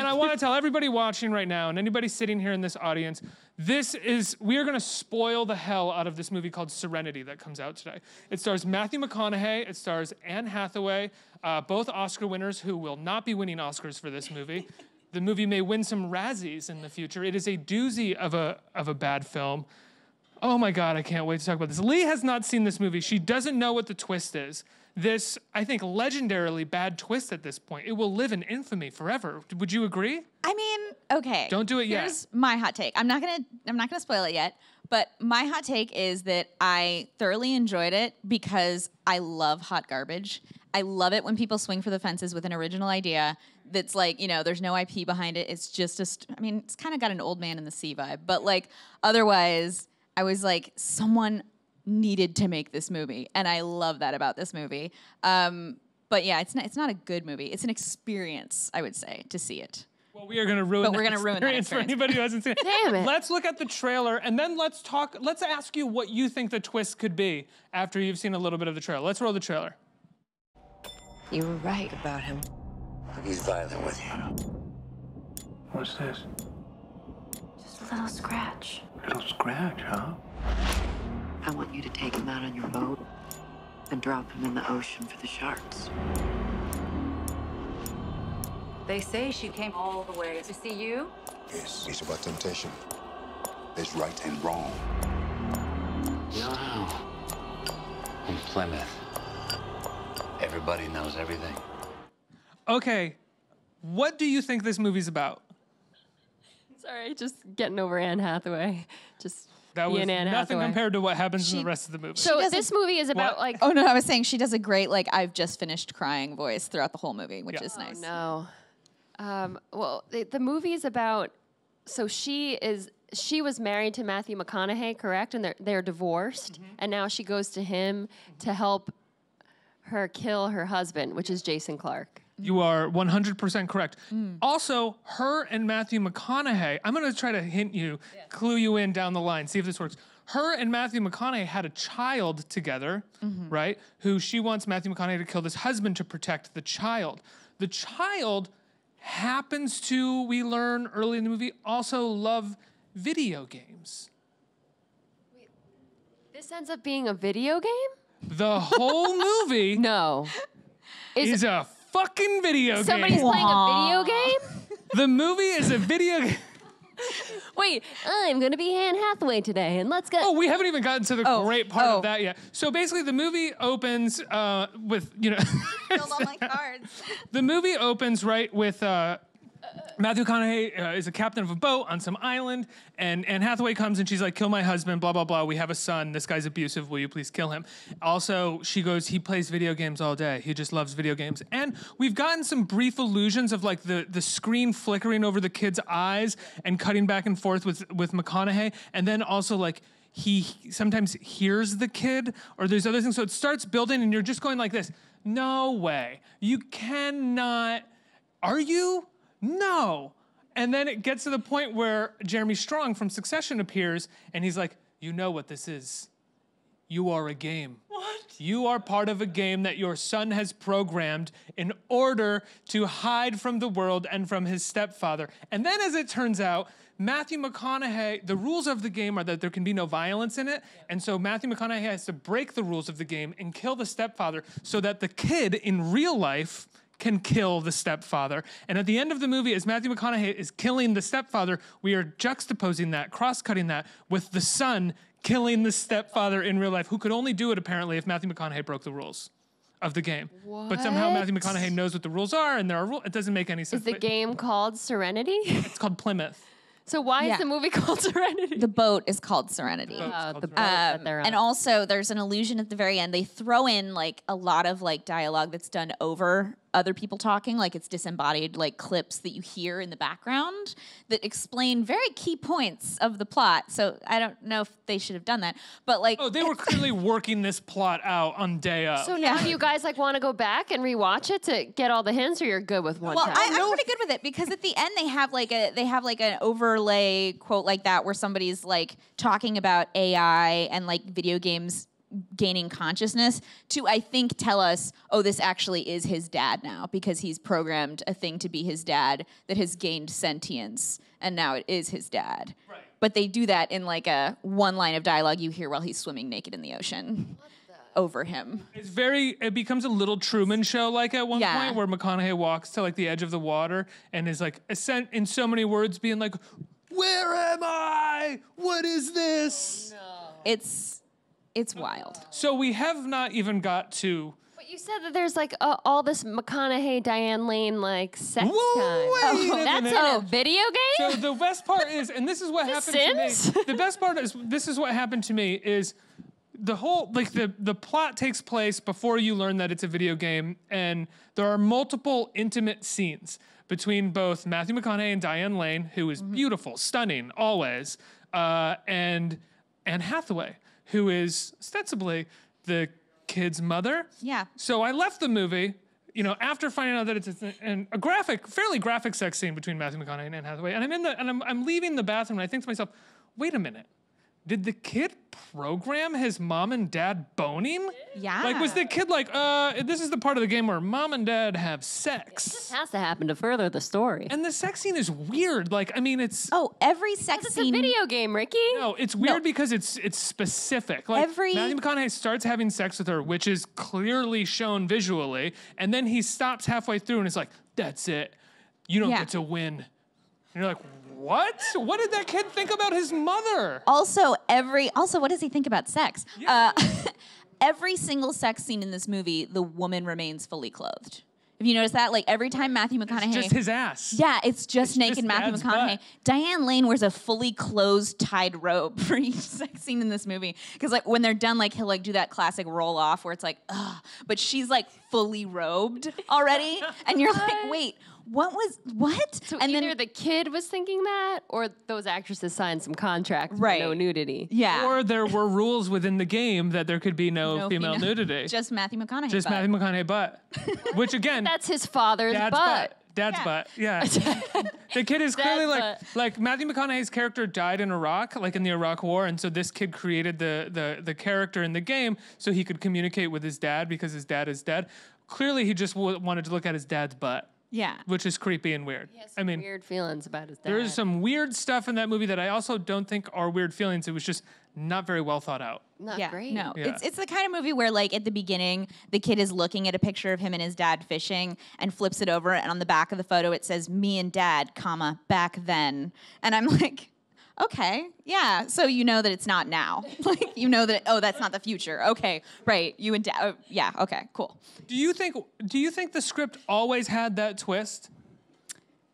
I want to tell everybody watching right now and anybody sitting here in this audience, we are going to spoil the hell out of this movie called Serenity that comes out today. It stars Matthew McConaughey. It stars Anne Hathaway, both Oscar winners who will not be winning Oscars for this movie. The movie may win some Razzies in the future. It is a doozy of a bad film. Oh my God, I can't wait to talk about this. Lee has not seen this movie. She doesn't know what the twist is. This, I think, legendarily bad twist at this point. It will live in infamy forever. Would you agree? I mean, okay. Don't do it yet. Here's my hot take. I'm not gonna spoil it yet, but my hot take is that I thoroughly enjoyed it because I love hot garbage. I love it when people swing for the fences with an original idea that's like, you know, there's no IP behind it. It's just it's kind of got an Old Man in the Sea vibe, but like otherwise, I was like, someone needed to make this movie, and I love that about this movie. But yeah, it's not a good movie. It's an experience, I would say, to see it. Well, we are going to ruin that experience for anybody who hasn't seen it. Damn it. Let's look at the trailer, and then let's ask you what you think the twist could be after you've seen a little bit of the trailer. Let's roll the trailer. You were right about him. He's violent with you. What's this? Just a little scratch. Little scratch, huh? I want you to take him out on your boat and drop him in the ocean for the sharks. They say she came all the way to see you. Yes, it's about temptation. There's right and wrong. You know how in Plymouth, everybody knows everything? Okay, what do you think this movie's about? Sorry, just getting over Anne Hathaway. That was Anne nothing Hathaway. compared to what happens in the rest of the movie. So this movie is about like... Oh no, I was saying she does a great like I've just finished crying voice throughout the whole movie, which is nice. No. Well, the movie is about... So she was married to Matthew McConaughey, correct? And they're divorced. And now she goes to him to help her kill her husband, which is Jason Clarke. You are 100% correct. Also, her and Matthew McConaughey, I'm going to try to hint you, clue you in down the line, see if this works. Her and Matthew McConaughey had a child together, right? Who she wants Matthew McConaughey to kill this husband to protect the child. The child happens to, we learn early in the movie, also love video games. Wait, this ends up being a video game? The whole movie is a fucking video game. Somebody's playing a video game? The movie is a video game. Wait, I'm going to be Anne Hathaway today, and let's go. Oh, we haven't even gotten to the great part of that yet. So basically, the movie opens with, you know... Filled all my cards. The movie opens, right, with... Matthew McConaughey is a captain of a boat on some island, and Anne Hathaway comes and she's like, kill my husband, blah, blah, blah. We have a son. This guy's abusive. Will you please kill him? Also, she goes, he plays video games all day. He just loves video games. And we've gotten some brief illusions of like the screen flickering over the kid's eyes and cutting back and forth with McConaughey. And then also like he sometimes hears the kid or there's other things. So it starts building and you're just going like this. No way. You cannot. Are you? No. And then it gets to the point where Jeremy Strong from Succession appears, and he's like, you know what this is. You are a game. What? You are part of a game that your son has programmed in order to hide from the world and from his stepfather. And then as it turns out, Matthew McConaughey, the rules of the game are that there can be no violence in it, and so Matthew McConaughey has to break the rules of the game and kill the stepfather so that the kid in real life can kill the stepfather. And at the end of the movie, as Matthew McConaughey is killing the stepfather, we are juxtaposing that, cross-cutting that with the son killing the stepfather in real life, who could only do it, apparently, if Matthew McConaughey broke the rules of the game. What? But somehow Matthew McConaughey knows what the rules are, and there are rules. It doesn't make any sense. Is the game called Serenity? It's called Plymouth. So why is the movie called Serenity? The boat is called Serenity. And also, there's an illusion at the very end. They throw in like a lot of like dialogue that's done over other people talking, like it's disembodied, like clips that you hear in the background that explain very key points of the plot. So I don't know if they should have done that, but like... Oh, they were clearly working this plot out on day of. So now do you guys like want to go back and rewatch it to get all the hints, or you're good with one time? I'm pretty good with it because at the end they have like an overlay quote like that where somebody's like talking about AI and like video games gaining consciousness to, I think, tell us, oh, this actually is his dad now because he's programmed a thing to be his dad that has gained sentience, and now it is his dad. Right. But they do that in like a one line of dialogue you hear while he's swimming naked in the ocean over him. It becomes a little Truman Show like at one Yeah. point where McConaughey walks to like the edge of the water and is like in so many words being like, where am I? What is this? It's wild. So we have not even got to. But you said that there's like all this McConaughey, Diane Lane like sex time. Wait a That's minute. a video game? So the best part is, and this is what happened to Sims? me. The best part is, this is what happened to me is the whole, like the plot takes place before you learn that it's a video game, and there are multiple intimate scenes between both Matthew McConaughey and Diane Lane, who is beautiful, stunning, always, and Anne Hathaway, who is ostensibly the kid's mother. Yeah. So I left the movie, after finding out that it's a fairly graphic sex scene between Matthew McConaughey and Anne Hathaway, and I'm leaving the bathroom, and I think to myself, wait a minute. Did the kid program his mom and dad boning? Yeah. Like, was the kid like, this is the part of the game where mom and dad have sex? This has to happen to further the story. And the sex scene is weird. Like, I mean, it's... Oh, every sex It's scene. a video game, Ricky. No, it's weird because it's specific. Like, Matthew McConaughey starts having sex with her, which is clearly shown visually, and then he stops halfway through and is like, that's it. You don't get to win. And you're like, what? What did that kid think about his mother? Also, what does he think about sex? Yeah. Every single sex scene in this movie, the woman remains fully clothed. Have you noticed that? Like every time Matthew McConaughey, It's just his ass. Yeah, it's just naked just Matthew Dad's McConaughey. butt. Diane Lane wears a fully closed tied robe for each sex scene in this movie. Because like when they're done, like he'll like do that classic roll off where it's like, ugh, but she's like fully robed already, and you're like, wait. What? So and either then the kid was thinking that, or those actresses signed some contract Right. for no nudity. yeah, Or there were rules within the game that there could be no female nudity. just Matthew McConaughey. Just butt. Matthew McConaughey butt. Which again, That's his father's Dad's butt. Dad's Yeah. butt. Yeah. The kid is clearly Dad's like Matthew McConaughey's character died in Iraq, like in the Iraq War, and so this kid created the character in the game so he could communicate with his dad because his dad is dead. Clearly, he just wanted to look at his dad's butt. Yeah. Which is creepy and weird. He has I some mean, weird feelings about his dad. there is some weird stuff in that movie that I also don't think are weird feelings. It was just not very well thought out. Not Yeah, great. no, Yeah. it's the kind of movie where like at the beginning the kid is looking at a picture of him and his dad fishing and flips it over, and on the back of the photo it says me and dad, comma, back then, and I'm like, okay, yeah, so you know that it's not now. Like you know that that's not the future. Okay, right, you and dad, yeah, okay, cool. Do you think the script always had that twist?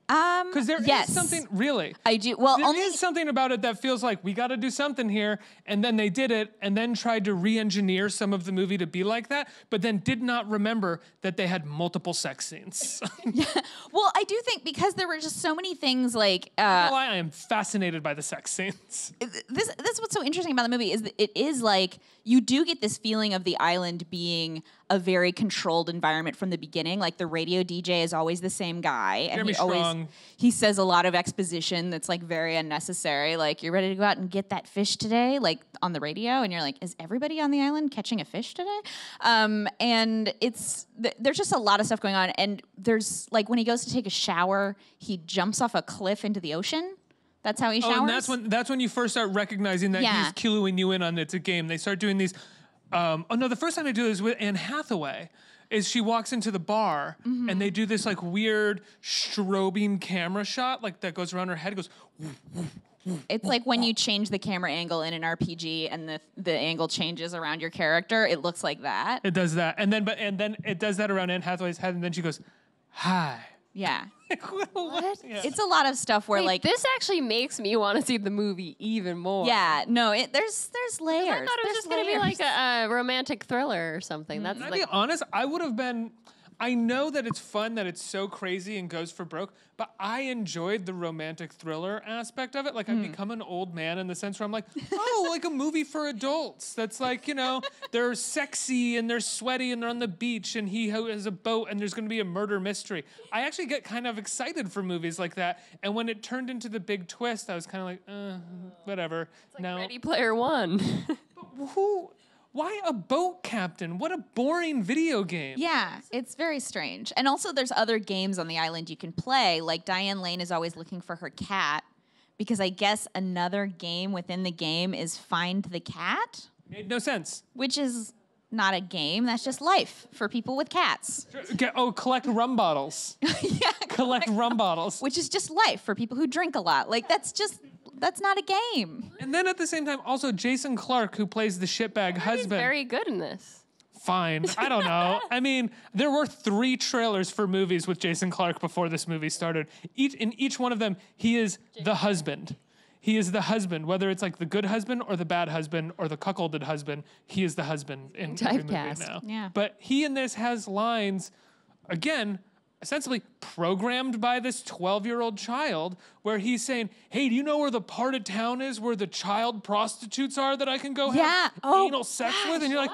Because there is Yes. something really. I do. Well, There only is something about it that feels like we got to do something here, and then they did it, and then tried to re-engineer some of the movie to be like that, but then did not remember that they had multiple sex scenes. well, I do think because there were just so many things like I am fascinated by the sex scenes. this what's so interesting about the movie is that it is like you do get this feeling of the island being a very controlled environment from the beginning. Like the radio DJ is always the same guy, and Jeremy he says a lot of exposition that's like very unnecessary. Like you're ready to go out and get that fish today, like on the radio, and you're like, is everybody on the island catching a fish today? And there's just a lot of stuff going on. And there's like when he goes to take a shower, he jumps off a cliff into the ocean. That's how he showers. Oh, and that's when you first start recognizing that Yeah. he's cluing you in on it's a game. They start doing these. The first time they do this with Anne Hathaway is she walks into the bar and they do this like weird strobing camera shot like that goes around her head. It goes. It's like when you change the camera angle in an RPG and the angle changes around your character. It looks like that. It does that, and then it does that around Anne Hathaway's head, and then she goes, "Hi." Yeah. What? Yeah. It's a lot of stuff where Wait, like this actually makes me want to see the movie even more. yeah, no, there's layers. I thought it was There's just going to be layers. like a romantic thriller or something. That's Can I like be honest? I would have been. I know that it's fun, that it's so crazy and goes for broke, but I enjoyed the romantic thriller aspect of it. Like, I've become an old man in the sense where I'm like, oh, like a movie for adults. That's like, they're sexy and they're sweaty and they're on the beach and he has a boat and there's going to be a murder mystery. I actually get kind of excited for movies like that. And when it turned into the big twist, I was kind of like, whatever. Ready Player One. Why a boat captain? What a boring video game. Yeah, it's very strange. And also, there's other games on the island you can play. Like Diane Lane is always looking for her cat because I guess another game within the game is Find the Cat, Made no sense. which is not a game. That's just life for people with cats, Collect rum bottles. yeah, Collect rum bottles. which is just life for people who drink a lot. Like that's not a game. And then at the same time, also Jason Clarke, who plays the shitbag He's husband. very good in this. Fine. I don't know. I mean, there were 3 trailers for movies with Jason Clarke before this movie started. In each one of them, he is the husband. He is the husband, whether it's like the good husband or the bad husband or the cuckolded husband. He is the husband in every movie Typecast. now. Yeah. But he in this has lines, again, essentially programmed by this 12-year-old child, where he's saying, "Hey, do you know where the part of town is where the child prostitutes are that I can go Yeah. have Oh, anal sex with?" And you're like,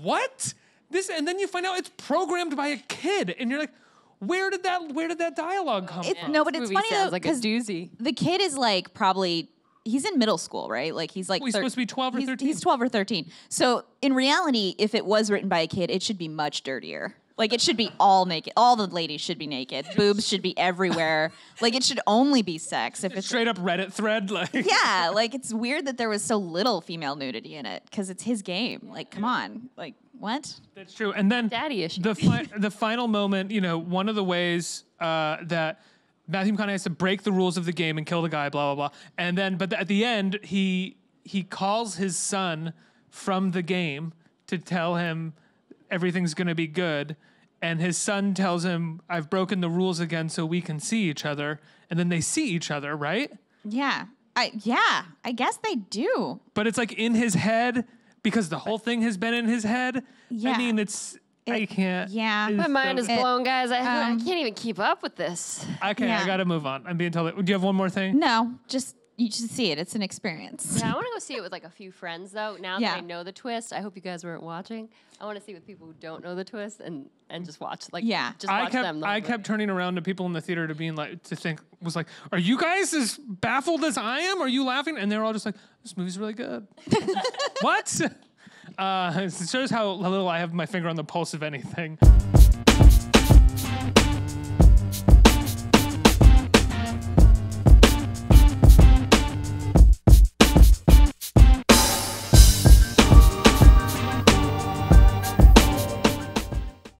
"What?" And then you find out it's programmed by a kid, and you're like, "Where did that dialogue come from?" No, but This it's movie funny though sounds like a because doozy. the kid is like probably he's in middle school, right? Like he's like Well, he's supposed to be 12 or he's- 13. He's 12 or 13. So in reality, if it was written by a kid, it should be much dirtier. Like it should be all naked. All the ladies should be naked. Boobs should be everywhere. Like it should only be sex. If it's Straight up Reddit thread, like yeah, like it's weird that there was so little female nudity in it because it's his game. Like come on, like what? That's true. And then Daddy issues. the final moment, one of the ways that Matthew McConaughey has to break the rules of the game and kill the guy, blah blah blah. And then, but at the end, he calls his son from the game to tell him everything's gonna be good. And his son tells him, "I've broken the rules again, so we can see each other." And then they see each other, right? Yeah, I guess they do. But it's like in his head because the whole thing has been in his head. Yeah. I mean, I can't. Yeah. it's My mind is so- blown, guys. I can't even keep up with this. Okay, Yeah. I gotta move on. I'm being told. Do you have one more thing? No, just you should see it. It's an experience. Yeah, I want to go see it with like a few friends though. Now Yeah. that I know the twist, I hope you guys weren't watching. I want to see with people who don't know the twist and just watch Yeah. just watch them. I kept turning around to people in the theater was like, "Are you guys as baffled as I am? Are you laughing?" And they're all just like, "This movie's really good." What? It shows how little I have my finger on the pulse of anything.